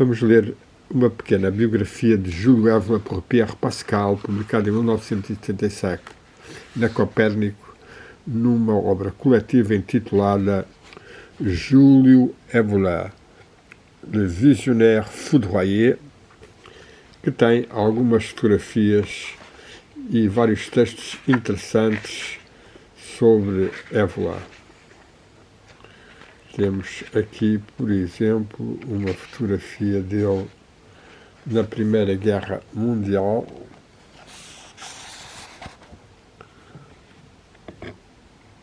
Vamos ler uma pequena biografia de Júlio Évola por Pierre Pascal, publicada em 1977, na Copérnico, numa obra coletiva intitulada Júlio Évola, Le Visionnaire Foudroyé, que tem algumas fotografias e vários textos interessantes sobre Évola. Temos aqui, por exemplo, uma fotografia dele na Primeira Guerra Mundial.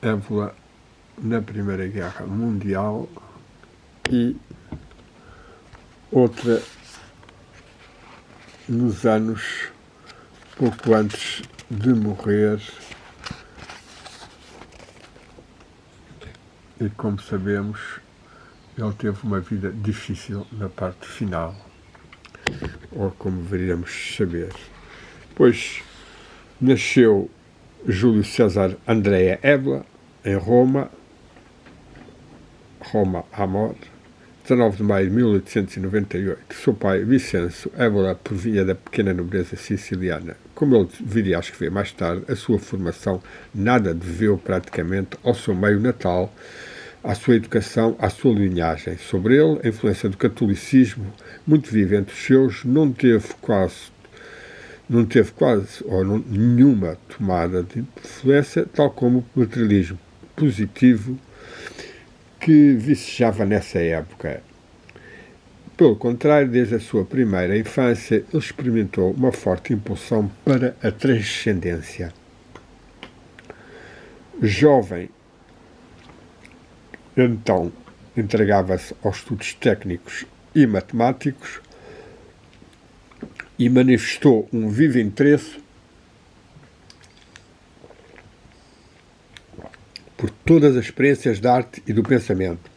Évola na Primeira Guerra Mundial e outra nos anos pouco antes de morrer. E, como sabemos, ele teve uma vida difícil na parte final, ou como deveríamos saber. Pois nasceu Júlio César Andrea Évola, em Roma, Amor, 19 de maio de 1898. Seu pai, Vicenzo Évola, provinha da pequena nobreza siciliana. Como ele viria a escrever mais tarde, a sua formação nada deveu praticamente ao seu meio natal, à sua educação, à sua linhagem. Sobre ele, a influência do catolicismo, muito viva entre os seus, não teve quase nenhuma tomada de influência, tal como o materialismo positivo que vicejava nessa época. Pelo contrário, desde a sua primeira infância, ele experimentou uma forte impulsão para a transcendência. Jovem, então, entregava-se aos estudos técnicos e matemáticos e manifestou um vivo interesse por todas as experiências da arte e do pensamento.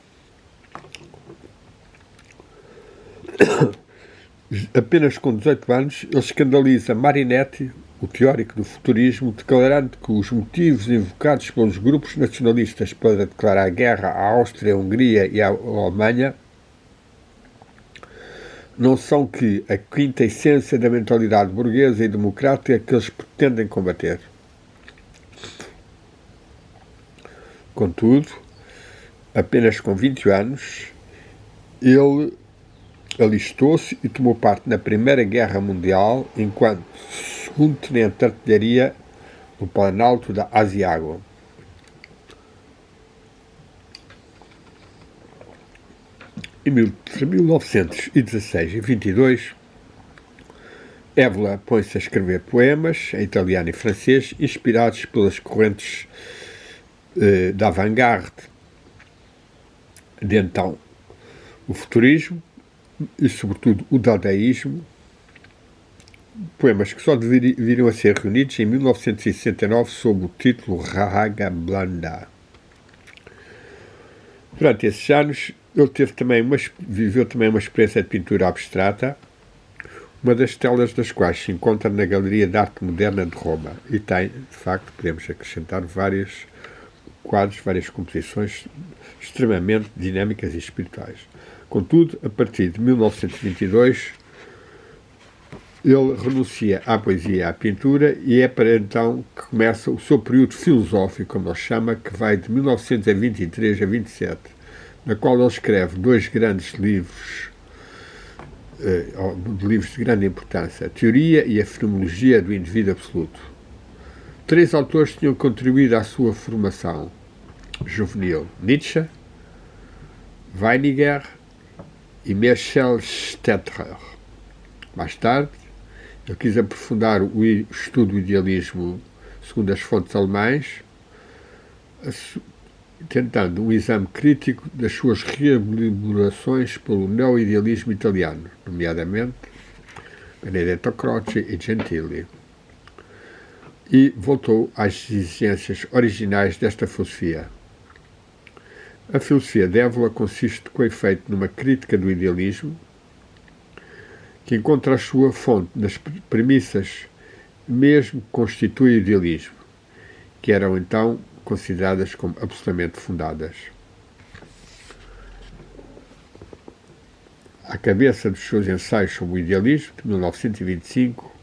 Apenas com 18 anos, ele escandaliza Marinetti, o teórico do futurismo, declarando que os motivos invocados pelos grupos nacionalistas para declarar guerra à Áustria, à Hungria e à Alemanha não são que a quinta essência da mentalidade burguesa e democrática que eles pretendem combater. Contudo, apenas com 20 anos, ele alistou-se e tomou parte na Primeira Guerra Mundial enquanto segundo tenente de artilharia no Planalto da Asiago. Entre 1916 e 22, Évola põe-se a escrever poemas em italiano e francês, inspirados pelas correntes da avant-garde de então, o futurismo e, sobretudo, o dadaísmo, poemas que só viriam a ser reunidos em 1969 sob o título Raga Blanda. Durante esses anos, ele viveu também uma experiência de pintura abstrata, uma das telas das quais se encontra na Galeria de Arte Moderna de Roma. E tem, de facto, podemos acrescentar vários quadros, várias composições extremamente dinâmicas e espirituais. Contudo, a partir de 1922, ele renuncia à poesia e à pintura e é para então que começa o seu período filosófico, como ele chama, que vai de 1923 a 27, na qual ele escreve dois grandes livros, livros de grande importância, a Teoria e a Fenomenologia do Indivíduo Absoluto. 3 autores tinham contribuído à sua formação juvenil: Nietzsche, Weiniger e Michel Stetterer. Mais tarde, ele quis aprofundar o estudo do idealismo segundo as fontes alemãs, tentando um exame crítico das suas reelaborações pelo neoidealismo italiano, nomeadamente Benedetto Croce e Gentili, e voltou às exigências originais desta filosofia. A filosofia de Évola consiste, com efeito, numa crítica do idealismo, que encontra a sua fonte nas premissas mesmo que constituem o idealismo, que eram então consideradas como absolutamente fundadas. à cabeça dos seus ensaios sobre o idealismo, de 1925,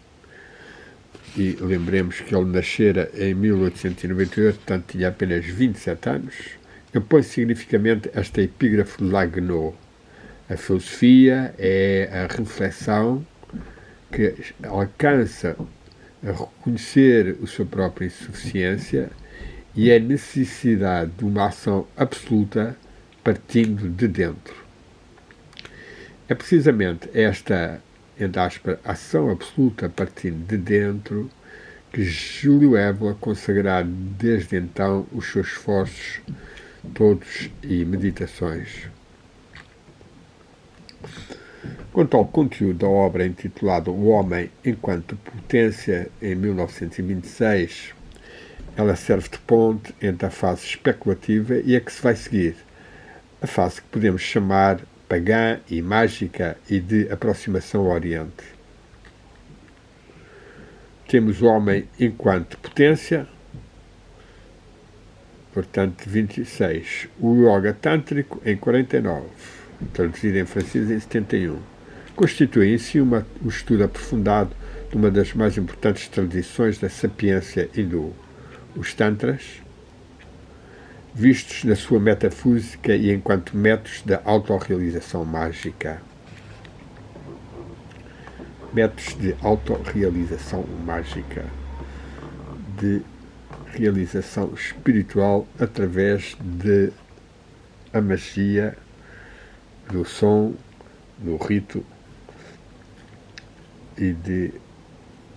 e lembremos que ele nascera em 1898, portanto tinha apenas 27 anos, impõe significativamente esta epígrafe de Lagno. A filosofia é a reflexão que alcança a reconhecer a sua própria insuficiência e a necessidade de uma ação absoluta partindo de dentro. É precisamente esta, entre aspas, ação absoluta partindo de dentro que Júlio Evola consagrará desde então os seus esforços todos e meditações. Quanto ao conteúdo da obra intitulada O Homem enquanto Potência, em 1926, ela serve de ponte entre a fase especulativa e a que se vai seguir, a fase que podemos chamar pagã e mágica e de aproximação ao Oriente. Temos o homem enquanto potência, portanto 26, o Yoga Tântrico em 49, traduzido em francês em 71. Constitui em si um estudo aprofundado de uma das mais importantes tradições da sapiência hindu, os Tantras, vistos na sua metafísica e enquanto métodos da autorrealização mágica. Métodos de autorrealização mágica, de realização espiritual através de a magia, do som, do rito e de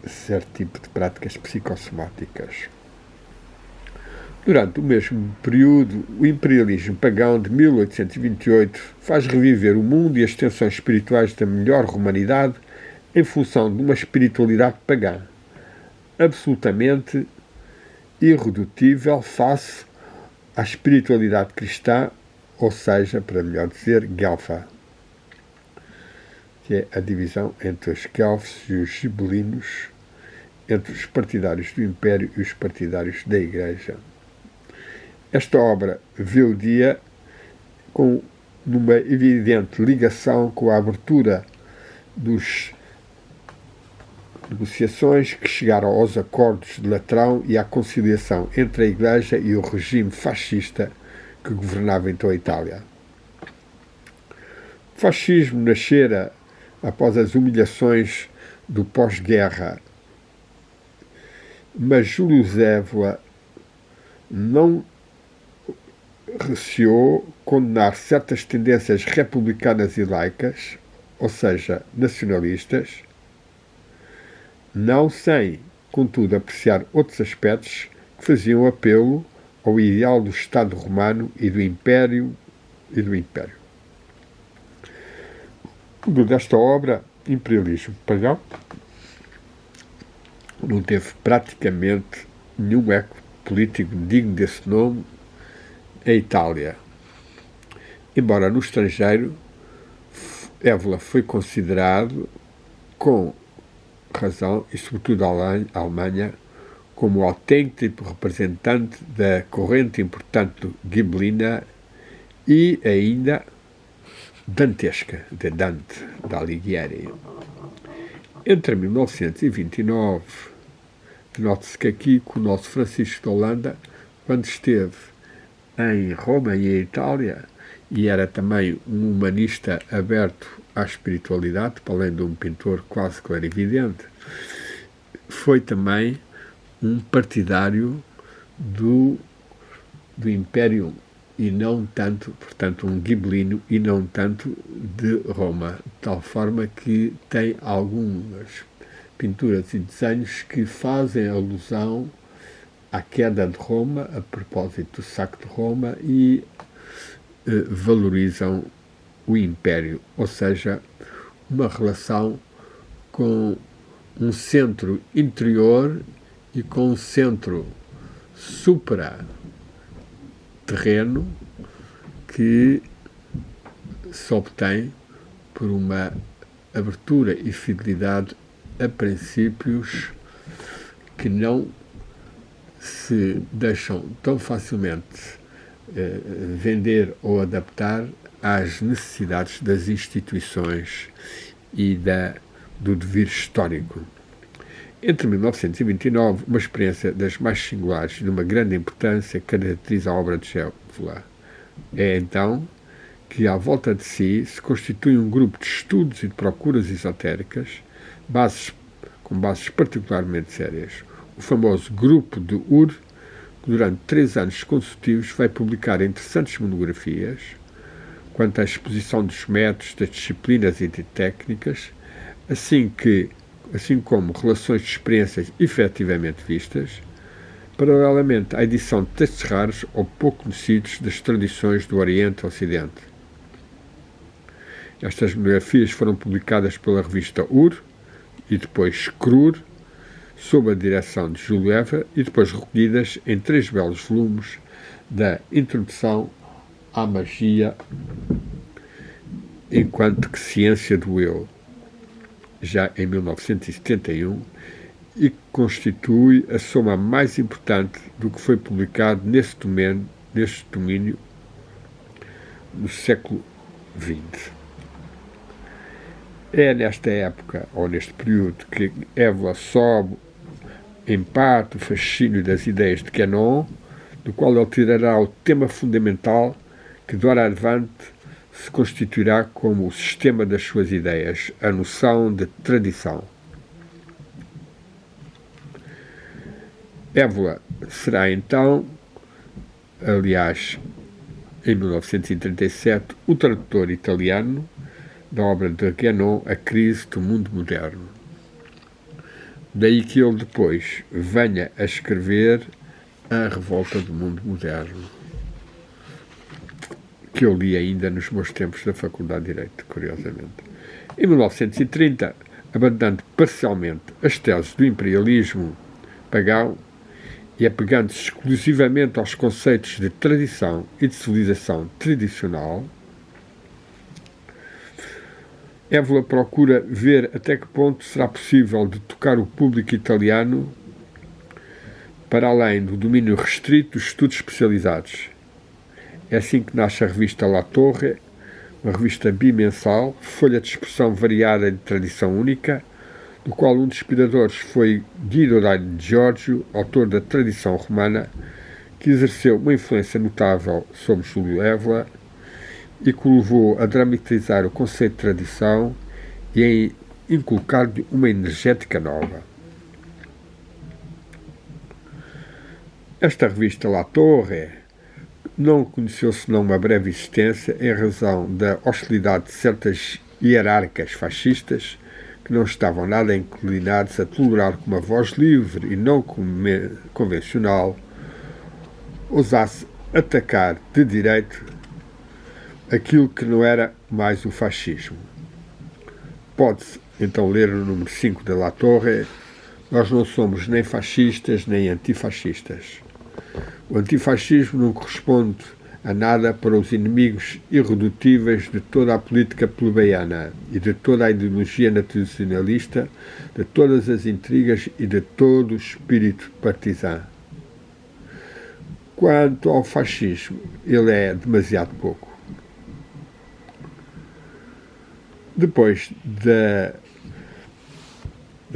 certo tipo de práticas psicossomáticas. Durante o mesmo período, o imperialismo pagão de 1828 faz reviver o mundo e as tensões espirituais da melhor humanidade em função de uma espiritualidade pagã, absolutamente irredutível face à espiritualidade cristã, ou seja, para melhor dizer, Guelfa, que é a divisão entre os Guelfos e os gibelinos, entre os partidários do Império e os partidários da Igreja. Esta obra vê o dia numa evidente ligação com a abertura dos negociações que chegaram aos acordos de Latrão e à conciliação entre a Igreja e o regime fascista que governava então a Itália. O fascismo nascera após as humilhações do pós-guerra, mas Júlio Evola não receou condenar certas tendências republicanas e laicas, ou seja, nacionalistas, não sem, contudo, apreciar outros aspectos que faziam apelo ao ideal do Estado romano e do Império. Desta obra, Imperialismo Pagão, não teve praticamente nenhum eco político digno desse nome em Itália. Embora no estrangeiro, Evola foi considerado, com razão, e sobretudo a Alemanha, como o autêntico representante da corrente importante gibelina e ainda dantesca, de Dante, da Alighieri. Entre 1929, note-se que aqui com o nosso Francisco de Holanda, quando esteve em Roma e em Itália, e era também um humanista aberto à espiritualidade, para além de um pintor quase clarividente, foi também um partidário do Império e não tanto, portanto, um gibelino e não tanto de Roma, de tal forma que tem algumas pinturas e desenhos que fazem alusão à queda de Roma, a propósito do saco de Roma, e valorizam o Império, ou seja, uma relação com um centro interior e com um centro supra-terreno que se obtém por uma abertura e fidelidade a princípios que não se deixam tão facilmente vender ou adaptar às necessidades das instituições e do dever histórico. Entre 1929, uma experiência das mais singulares e de uma grande importância caracteriza a obra de Evola. É então que, à volta de si, se constitui um grupo de estudos e de procuras esotéricas, com bases particularmente sérias. O famoso Grupo de Ur, que durante 3 anos consecutivos vai publicar interessantes monografias quanto à exposição dos métodos, das disciplinas e de técnicas, assim como relações de experiências efetivamente vistas, paralelamente à edição de textos raros ou pouco conhecidos das tradições do Oriente e Ocidente. Estas monografias foram publicadas pela revista Ur e depois Krur, sob a direção de Júlio Évora, e depois recolhidas em 3 belos volumes da Introdução à Magia enquanto que Ciência do Eu, já em 1971, e constitui a soma mais importante do que foi publicado neste domínio no século XX. É nesta época, ou neste período, que Evola sobe, em parte, o fascínio das ideias de Guénon, do qual ele tirará o tema fundamental que, doravante, se constituirá como o sistema das suas ideias, a noção de tradição. Evola será, então, aliás, em 1937, o tradutor italiano da obra de Guénon, A Crise do Mundo Moderno. Daí que ele depois venha a escrever A Revolta do Mundo Moderno, que eu li ainda nos meus tempos da Faculdade de Direito, curiosamente. Em 1930, abandonando parcialmente as teses do imperialismo pagão e apegando-se exclusivamente aos conceitos de tradição e de civilização tradicional, Evola procura ver até que ponto será possível de tocar o público italiano para além do domínio restrito dos estudos especializados. É assim que nasce a revista La Torre, uma revista bimensal, folha de expressão variada e de tradição única, do qual um dos inspiradores foi Guido Dai Giorgio, autor da tradição romana, que exerceu uma influência notável sobre Júlio Evola e que o levou a dramatizar o conceito de tradição e a inculcar-lhe uma energética nova. Esta revista La Torre não conheceu senão uma breve existência em razão da hostilidade de certas hierarcas fascistas que não estavam nada inclinados a tolerar que uma voz livre e não convencional ousasse atacar de direito aquilo que não era mais o fascismo. Pode-se, então, ler no número 5 da La Torre: nós não somos nem fascistas nem antifascistas. O antifascismo não corresponde a nada para os inimigos irredutíveis de toda a política plebeiana e de toda a ideologia nacionalista, de todas as intrigas e de todo o espírito partisã. Quanto ao fascismo, ele é demasiado pouco. Depois da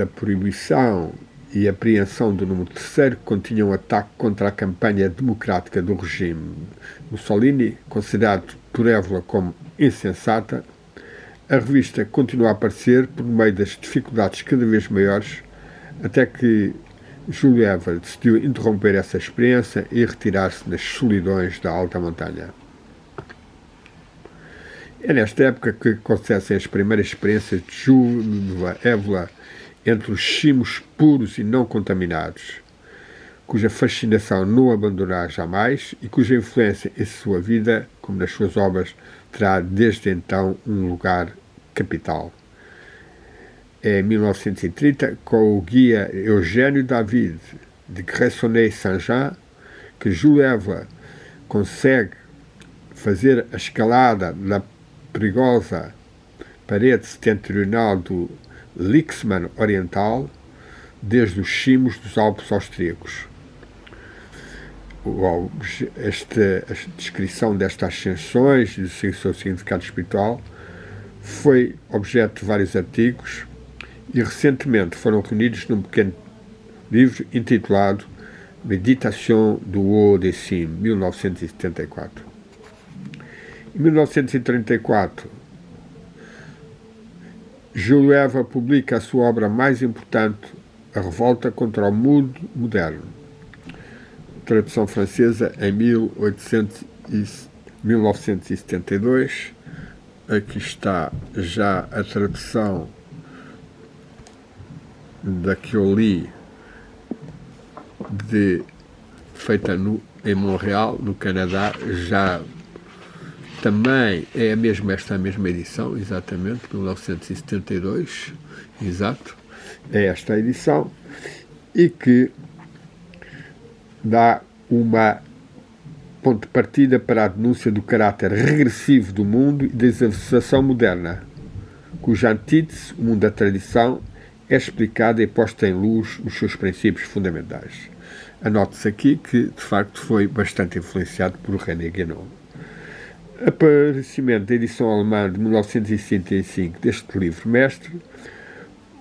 proibição e apreensão do número 3º, que continha um ataque contra a campanha democrática do regime Mussolini, considerado por Evola como insensata, a revista continua a aparecer por meio das dificuldades cada vez maiores, até que Júlio Evola decidiu interromper essa experiência e retirar-se nas solidões da alta montanha. É nesta época que acontecem as primeiras experiências de Júlio Evola entre os cimos puros e não contaminados, cuja fascinação não abandonará jamais e cuja influência em sua vida, como nas suas obras, terá desde então um lugar capital. É em 1930, com o guia Eugênio David de Cressonay-Saint-Jean, que Júlio Evola consegue fazer a escalada na perigosa parede setentrional do Lixman Oriental, desde os cimos dos Alpes austríacos. a descrição destas ascensões e do seu significado espiritual foi objeto de vários artigos e recentemente foram reunidos num pequeno livro intitulado Méditation du Haut des Cimes, 1974. Em 1934, Jules Evra publica a sua obra mais importante, A Revolta contra o Mundo Moderno, tradução francesa em 1972. Aqui está já a tradução da que eu li, feita em Montreal, no Canadá. Já também é esta mesma edição, exatamente, 1972, exato, é esta edição, e que dá uma ponto de partida para a denúncia do caráter regressivo do mundo e da civilização moderna, cuja antítese, o mundo da tradição, é explicada e posta em luz nos seus princípios fundamentais. Anote-se aqui que, de facto, foi bastante influenciado por René Guénon. Aparecimento da edição alemã de 1965 deste livro mestre,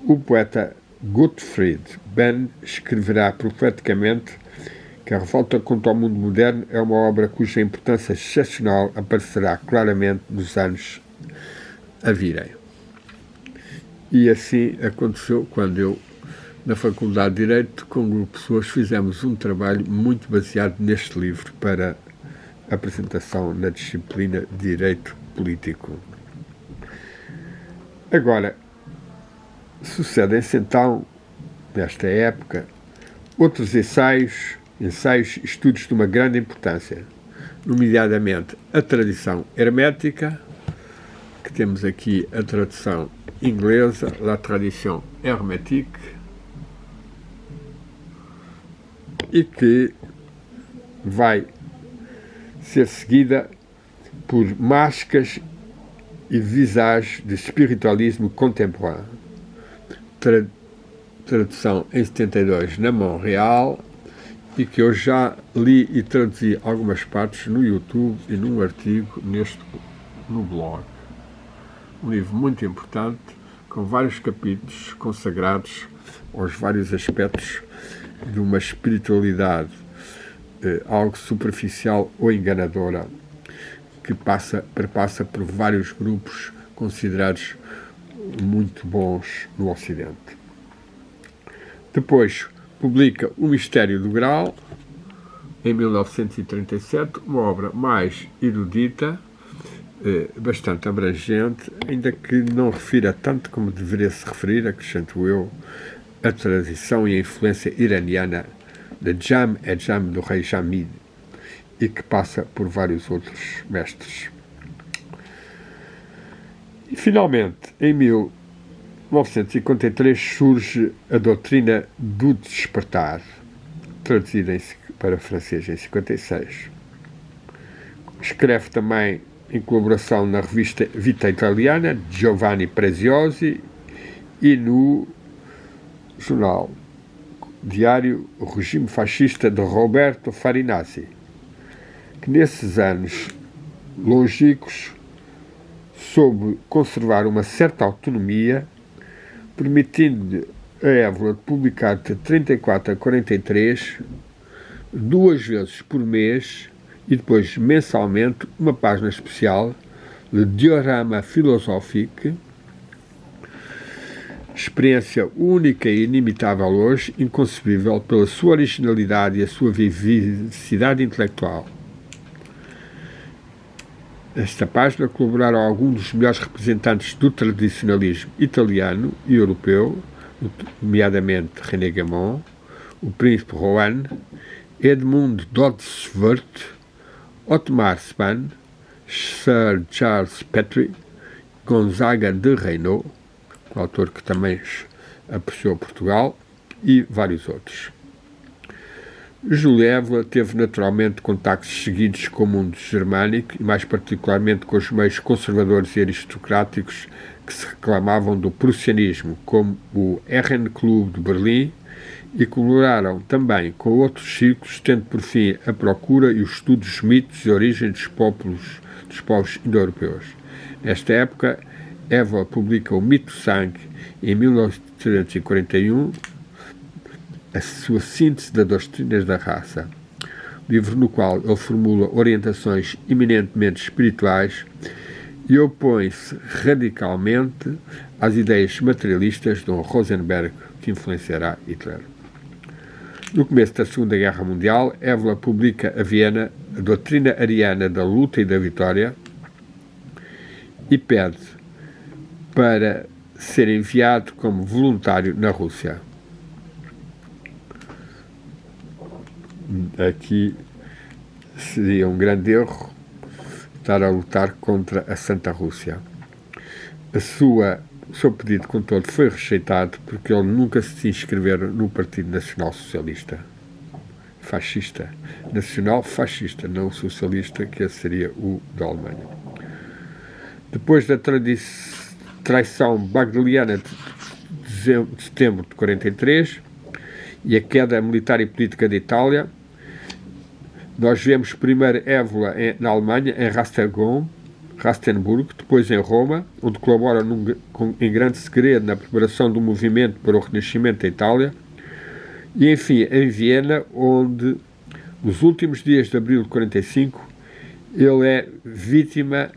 o poeta Gottfried Benn escreverá profeticamente que A Revolta contra o Mundo Moderno é uma obra cuja importância excepcional aparecerá claramente nos anos a virem. E assim aconteceu quando eu, na Faculdade de Direito, com um grupo de pessoas, fizemos um trabalho muito baseado neste livro para apresentação na disciplina de Direito Político. Agora, sucedem-se então, nesta época, outros ensaios e estudos de uma grande importância, nomeadamente a tradição hermética, que temos aqui a tradução inglesa, La Tradition Hermétique, e que vai ser seguida por Máscaras e Visages de Espiritualismo Contemporâneo, tradução em 72 na Montreal, e que eu já li e traduzi algumas partes no YouTube e num artigo no blog. Um livro muito importante, com vários capítulos consagrados aos vários aspectos de uma espiritualidade algo superficial ou enganadora, que perpassa por vários grupos considerados muito bons no Ocidente. Depois publica O Mistério do Graal, em 1937, uma obra mais erudita, bastante abrangente, ainda que não refira tanto como deveria se referir, acrescento eu, a tradição e a influência iraniana de Jam e Jam do rei Jamid, e que passa por vários outros mestres. E, finalmente, em 1953, surge a doutrina do despertar, traduzida para francês em 56. Escreve também em colaboração na revista Vita Italiana, de Giovanni Preziosi, e no jornal diário O Regime Fascista de Roberto Farinazzi, que nesses anos longínquos soube conservar uma certa autonomia, permitindo a Évola publicar de 34 a 43, 2 vezes por mês e depois mensalmente, uma página especial, Le Diorama Philosophique, experiência única e inimitável hoje, inconcebível pela sua originalidade e a sua vivacidade intelectual. Esta página colaboraram alguns dos melhores representantes do tradicionalismo italiano e europeu, nomeadamente René Guénon, o Príncipe Rohan, Edmund Dodsworth, Otmar Spann, Sir Charles Petrie, Gonzaga de Reynaud, um autor que também apreciou Portugal, e vários outros. Jules Evra teve naturalmente contactos seguidos com o mundo germânico, e mais particularmente com os meios conservadores e aristocráticos que se reclamavam do prussianismo, como o Herrenklub de Berlim e colaboraram também com outros círculos, tendo por fim a procura e o estudo dos mitos e origens dos povos indo-europeus. Nesta época, Évola publica o Mito do Sangue e, em 1941, a sua síntese das doutrinas da raça, livro no qual ele formula orientações eminentemente espirituais e opõe-se radicalmente às ideias materialistas de Rosenberg, que influenciará Hitler. No começo da Segunda Guerra Mundial, Évola publica a Viena a doutrina ariana da luta e da vitória e pede para ser enviado como voluntário na Rússia. Aqui seria um grande erro estar a lutar contra a Santa Rússia. O seu pedido, contudo, foi rejeitado porque ele nunca se inscreveu no Partido Nacional Socialista. Fascista. Nacional fascista, não socialista, que esse seria o da Alemanha. Depois da traição bagdaliana de setembro de 43 e a queda militar e política da Itália, nós vemos primeiro Évola na Alemanha, em Rastenburg, depois em Roma, onde colabora em grande segredo na preparação do movimento para o Renascimento da Itália, e enfim em Viena, onde nos últimos dias de abril de 45 ele é vítima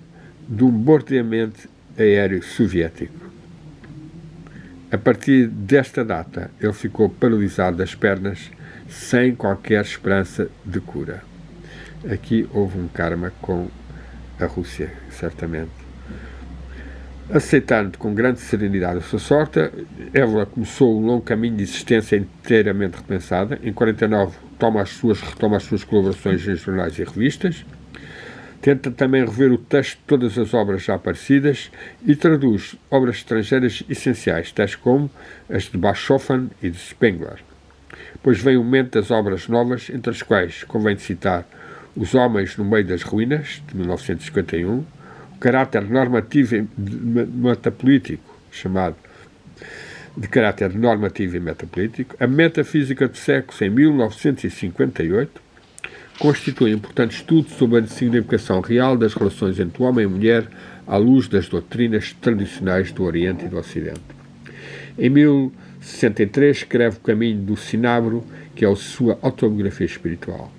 de um bombardeamento aéreo soviético. A partir desta data, ele ficou paralisado das pernas, sem qualquer esperança de cura. Aqui houve um karma com a Rússia, certamente. Aceitando com grande serenidade a sua sorte, Évola começou um longo caminho de existência inteiramente repensada. Em 49 retoma as suas colaborações em jornais e revistas, tenta também rever o texto de todas as obras já aparecidas e traduz obras estrangeiras essenciais, tais como as de Bachofen e de Spengler. Depois vem o momento das obras novas, entre as quais convém citar Os Homens no Meio das Ruínas, de 1951, o caráter normativo e metapolítico, chamado de caráter normativo e metapolítico, a Metafísica do Sexo, em 1958, constitui um importante estudo sobre a significação real das relações entre o homem e a mulher à luz das doutrinas tradicionais do Oriente e do Ocidente. Em 1963 escreve O Caminho do Cinabro, que é a sua autobiografia espiritual.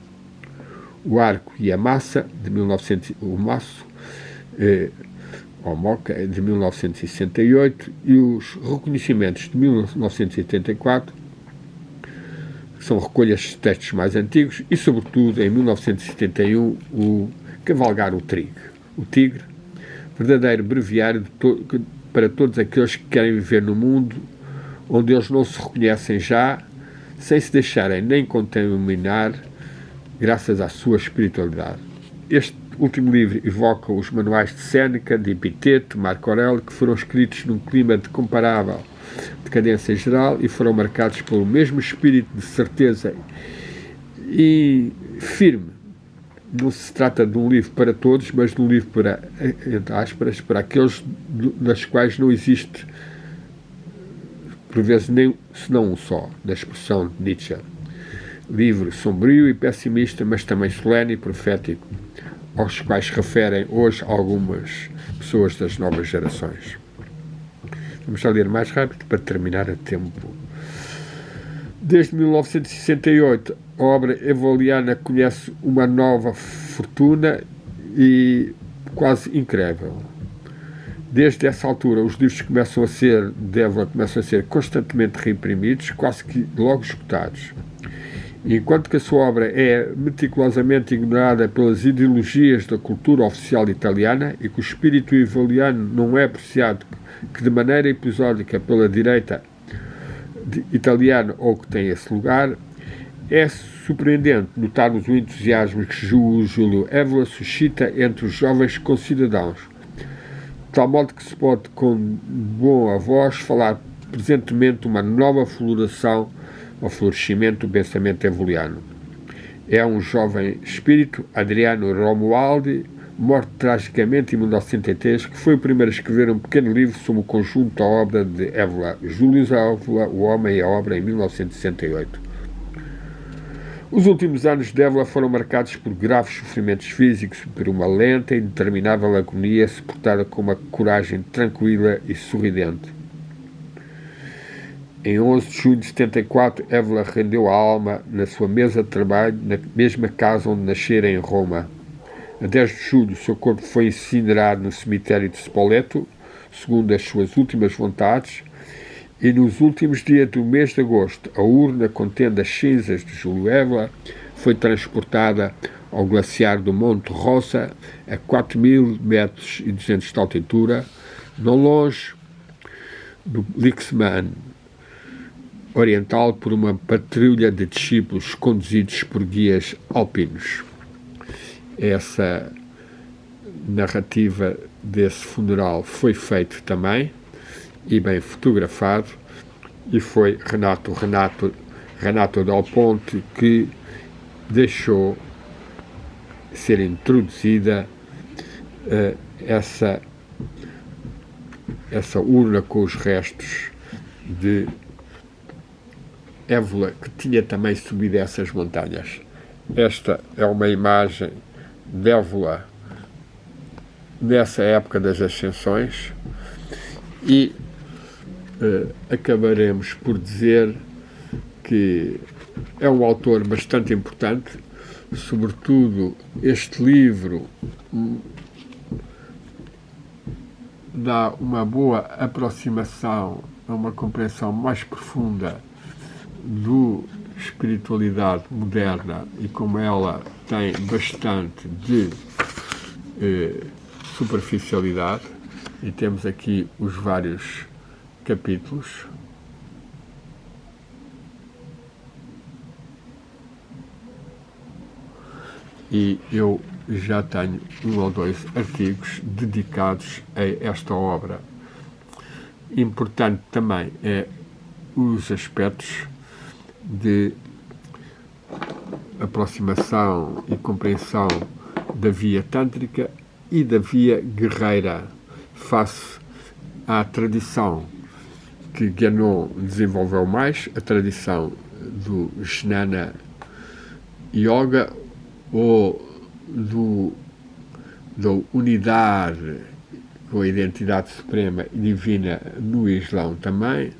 O Arco e a Massa, o Maço, ou Moca, de 1968, e os Reconhecimentos, de 1984, que são recolhas de textos mais antigos, e, sobretudo, em 1971, o Cavalgar o Tigre, verdadeiro breviário para todos aqueles que querem viver no mundo onde eles não se reconhecem já, sem se deixarem nem contaminar, graças à sua espiritualidade. Este último livro evoca os manuais de Séneca, de Epiteto, Marco Aurélio, que foram escritos num clima de comparável decadência geral e foram marcados pelo mesmo espírito de certeza e firme. Não se trata de um livro para todos, mas de um livro para, entre aspas, para aqueles nas quais não existe, por vezes, nem senão um só, da expressão de Nietzsche. Livro sombrio e pessimista, mas também solene e profético, aos quais referem hoje algumas pessoas das novas gerações. Vamos a ler mais rápido para terminar a tempo. Desde 1968, a obra evoliana conhece uma nova fortuna e quase incrível. Desde essa altura, os livros começam a ser constantemente reimprimidos, quase que logo esgotados. Enquanto que a sua obra é meticulosamente ignorada pelas ideologias da cultura oficial italiana e que o espírito evoliano não é apreciado que de maneira episódica pela direita italiana ou que tem esse lugar, é surpreendente notarmos o entusiasmo que Júlio Évola suscita entre os jovens concidadãos, de tal modo que se pode, com boa voz, falar presentemente de uma nova floração ao florescimento do pensamento evoliano. É um jovem espírito, Adriano Romualdi, morre tragicamente em 1973, que foi o primeiro a escrever um pequeno livro sobre o conjunto da obra de Evola. Júlio Evola, O Homem e a Obra, em 1968. Os últimos anos de Evola foram marcados por graves sofrimentos físicos, por uma lenta e interminável agonia suportada com uma coragem tranquila e sorridente. Em 11 de julho de 74, Evola rendeu a alma na sua mesa de trabalho, na mesma casa onde nascera, em Roma. A 10 de julho, seu corpo foi incinerado no cemitério de Spoleto, segundo as suas últimas vontades, e nos últimos dias do mês de agosto, a urna contendo as cinzas de Júlio Evola foi transportada ao glaciar do Monte Rosa, a 4.200 metros de altitude, não longe do Lixman oriental, por uma patrulha de discípulos conduzidos por guias alpinos. Essa narrativa desse funeral foi feito também e bem fotografado, e foi Renato Dal Ponte que deixou ser introduzida essa urna com os restos de Evola, que tinha também subido essas montanhas. Esta é uma imagem de Evola nessa época das ascensões, e acabaremos por dizer que é um autor bastante importante, sobretudo este livro dá uma boa aproximação a uma compreensão mais profunda da espiritualidade moderna e como ela tem bastante de superficialidade, e temos aqui os vários capítulos. E eu já tenho 1 ou 2 artigos dedicados a esta obra. Importante também é os aspectos de aproximação e compreensão da via tântrica e da via guerreira, face à tradição que Guénon desenvolveu mais, a tradição do Jnana Yoga, ou da unidade com a identidade suprema e divina no Islão também,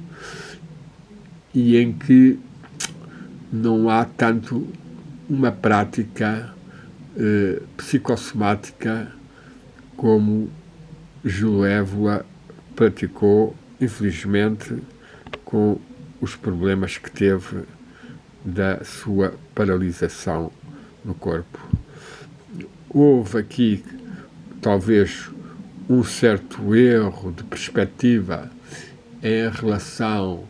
e em que não há tanto uma prática psicossomática como Júlio Evola praticou, infelizmente, com os problemas que teve da sua paralisação no corpo. Houve aqui, talvez, um certo erro de perspectiva em relação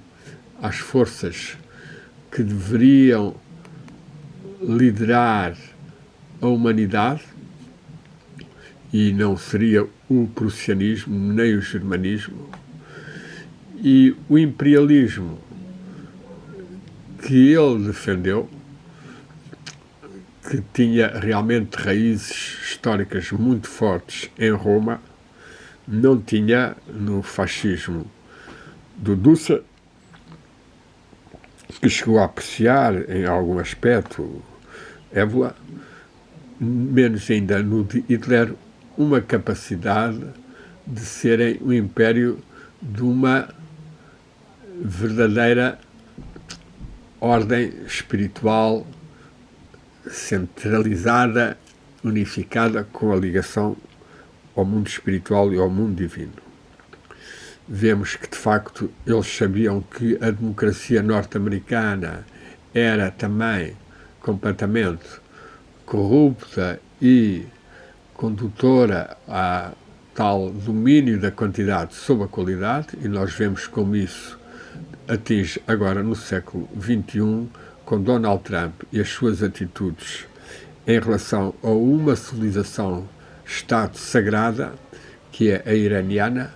às forças que deveriam liderar a humanidade, e não seria o prussianismo nem o germanismo, e o imperialismo que ele defendeu, que tinha realmente raízes históricas muito fortes em Roma, não tinha no fascismo do Duce, que chegou a apreciar em algum aspecto Evola, menos ainda no de Hitler, uma capacidade de serem o império de uma verdadeira ordem espiritual centralizada, unificada, com a ligação ao mundo espiritual e ao mundo divino. Vemos que, de facto, eles sabiam que a democracia norte-americana era também completamente corrupta e condutora a tal domínio da quantidade sobre a qualidade, e nós vemos como isso atinge agora no século XXI, com Donald Trump e as suas atitudes em relação a uma civilização Estado sagrada, que é a iraniana,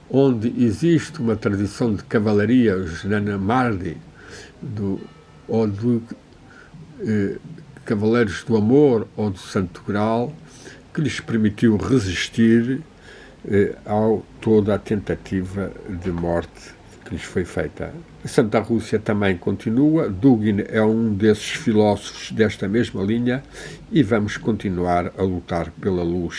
onde existe uma tradição de cavalaria, os Nanamardi, ou de Cavaleiros do Amor ou do Santo Graal, que lhes permitiu resistir a toda a tentativa de morte que lhes foi feita. A Santa Rússia também continua, Dugin é um desses filósofos desta mesma linha e vamos continuar a lutar pela luz.